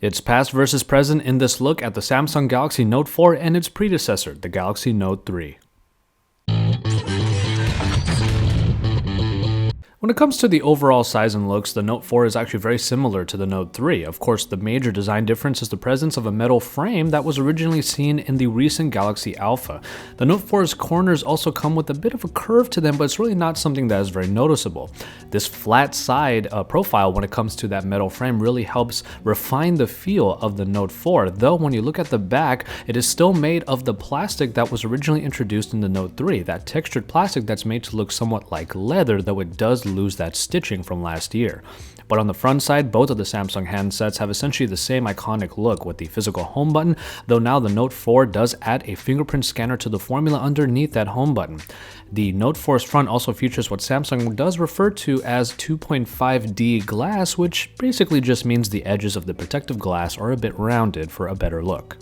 It's past versus present in this look at the Samsung Galaxy Note 4 and its predecessor, the Galaxy Note 3. When it comes to the overall size and looks, the Note 4 is actually very similar to the Note 3. Of course, the major design difference is the presence of a metal frame that was originally seen in the recent Galaxy Alpha. The Note 4's corners also come with a bit of a curve to them, but it's really not something that is very noticeable. This flat side profile when it comes to that metal frame really helps refine the feel of the Note 4, though when you look at the back, it is still made of the plastic that was originally introduced in the Note 3, that textured plastic that's made to look somewhat like leather, though it does lose that stitching from last year. But on the front side, both of the Samsung handsets have essentially the same iconic look with the physical home button, though now the Note 4 does add a fingerprint scanner to the formula underneath that home button. The Note 4's front also features what Samsung does refer to as 2.5D glass, which basically just means the edges of the protective glass are a bit rounded for a better look.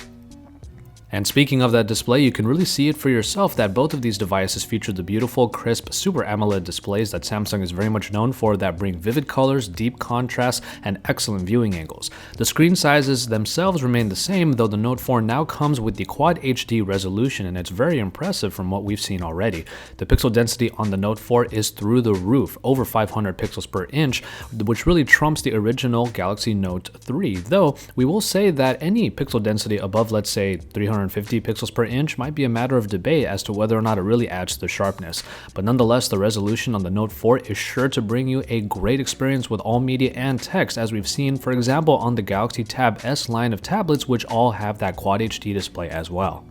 And speaking of that display, you can really see it for yourself that both of these devices feature the beautiful, crisp Super AMOLED displays that Samsung is very much known for that bring vivid colors, deep contrast, and excellent viewing angles. The screen sizes themselves remain the same, though the Note 4 now comes with the Quad HD resolution, and it's very impressive from what we've seen already. The pixel density on the Note 4 is through the roof, over 500 pixels per inch, which really trumps the original Galaxy Note 3, though we will say that any pixel density above, let's say, 350 pixels per inch might be a matter of debate as to whether or not it really adds to the sharpness. But nonetheless, the resolution on the Note 4 is sure to bring you a great experience with all media and text, as we've seen, for example, on the Galaxy Tab S line of tablets, which all have that Quad HD display as well.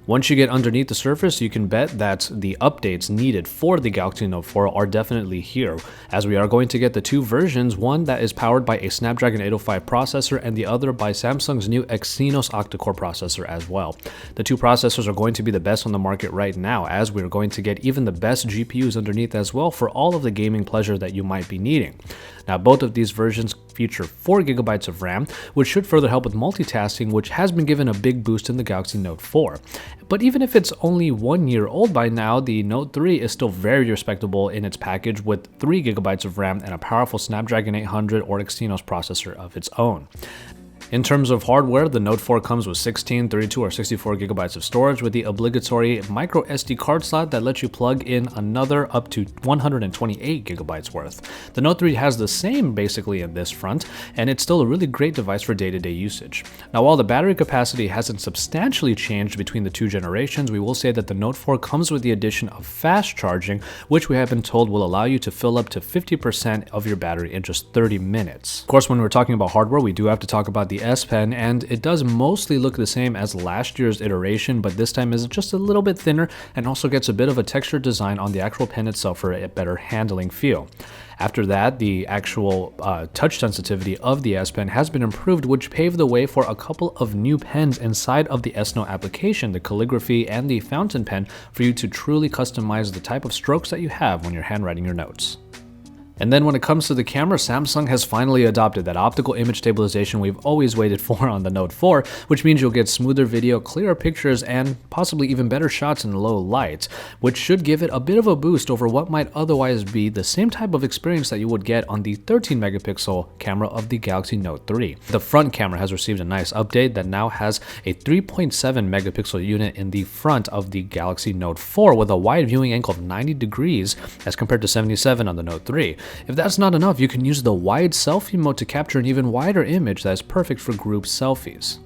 Once you get underneath the surface, you can bet that the updates needed for the Galaxy Note 4 are definitely here, as we are going to get the two versions, one that is powered by a Snapdragon 805 processor and the other by Samsung's new Exynos octa-core processor as well. The two processors are going to be the best on the market right now, as we're going to get even the best GPUs underneath as well for all of the gaming pleasure that you might be needing. Now, both of these versions feature 4GB of RAM, which should further help with multitasking, which has been given a big boost in the Galaxy Note 4. But even if it's only 1 year old by now, the Note 3 is still very respectable in its package with 3GB of RAM and a powerful Snapdragon 800 or Exynos processor of its own. In terms of hardware, the Note 4 comes with 16, 32, or 64GB of storage with the obligatory micro SD card slot that lets you plug in another up to 128GB worth. The Note 3 has the same basically in this front, and it's still a really great device for day-to-day usage. Now, while the battery capacity hasn't substantially changed between the two generations, we will say that the Note 4 comes with the addition of fast charging, which we have been told will allow you to fill up to 50% of your battery in just 30 minutes. Of course, when we're talking about hardware, we do have to talk about the S Pen, and it does mostly look the same as last year's iteration, but this time is just a little bit thinner and also gets a bit of a textured design on the actual pen itself for a better handling feel. After that, the actual touch sensitivity of the S Pen has been improved, which paved the way for a couple of new pens inside of the S Note application, the calligraphy and the fountain pen, for you to truly customize the type of strokes that you have when you're handwriting your notes. And then when it comes to the camera, Samsung has finally adopted that optical image stabilization we've always waited for on the Note 4, which means you'll get smoother video, clearer pictures, and possibly even better shots in low light, which should give it a bit of a boost over what might otherwise be the same type of experience that you would get on the 13-megapixel camera of the Galaxy Note 3. The front camera has received a nice update that now has a 3.7-megapixel unit in the front of the Galaxy Note 4 with a wide viewing angle of 90 degrees as compared to 77 on the Note 3. If that's not enough, you can use the wide selfie mode to capture an even wider image that is perfect for group selfies.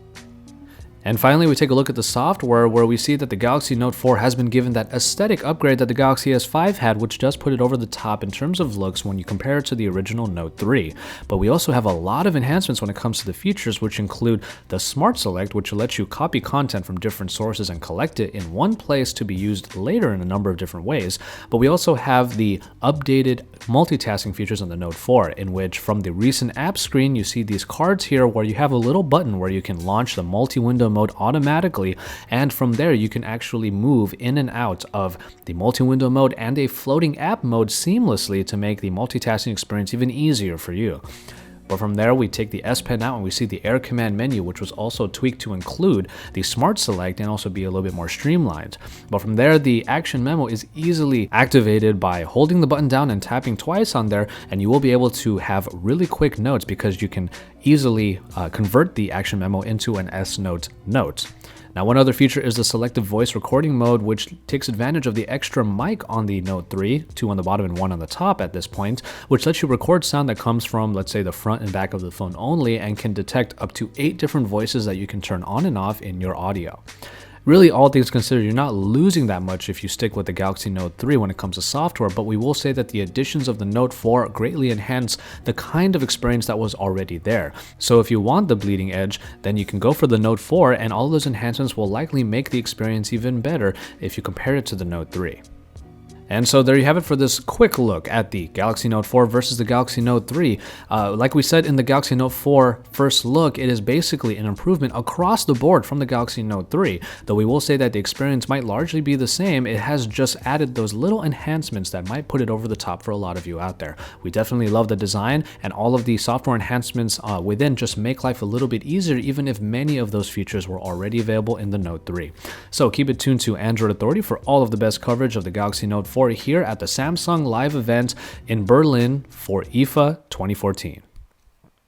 And finally, we take a look at the software, where we see that the Galaxy Note 4 has been given that aesthetic upgrade that the Galaxy S5 had, which does put it over the top in terms of looks when you compare it to the original Note 3. But we also have a lot of enhancements when it comes to the features, which include the Smart Select, which lets you copy content from different sources and collect it in one place to be used later in a number of different ways. But we also have the updated multitasking features on the Note 4, in which from the recent app screen, you see these cards here where you have a little button where you can launch the multi-window mode automatically, and from there you can actually move in and out of the multi-window mode and a floating app mode seamlessly to make the multitasking experience even easier for you. But from there, we take the S Pen out and we see the Air Command menu, which was also tweaked to include the Smart Select and also be a little bit more streamlined. But from there, the Action Memo is easily activated by holding the button down and tapping twice on there, and you will be able to have really quick notes because you can easily convert the Action Memo into an S Note note. Now, one other feature is the selective voice recording mode, which takes advantage of the extra mic on the Note 3, 2 on the bottom and 1 on the top at this point, which lets you record sound that comes from, let's say, the front and back of the phone only, and can detect up to 8 different voices that you can turn on and off in your audio. Really, all things considered, you're not losing that much if you stick with the Galaxy Note 3 when it comes to software, but we will say that the additions of the Note 4 greatly enhance the kind of experience that was already there. So if you want the bleeding edge, then you can go for the Note 4, and all those enhancements will likely make the experience even better if you compare it to the Note 3. And so there you have it for this quick look at the Galaxy Note 4 versus the Galaxy Note 3. Like we said in the Galaxy Note 4 first look, it is basically an improvement across the board from the Galaxy Note 3. Though we will say that the experience might largely be the same, it has just added those little enhancements that might put it over the top for a lot of you out there. We definitely love the design, and all of the software enhancements within just make life a little bit easier, even if many of those features were already available in the Note 3. So keep it tuned to Android Authority for all of the best coverage of the Galaxy Note 4 here at the Samsung Live event in Berlin for IFA 2014.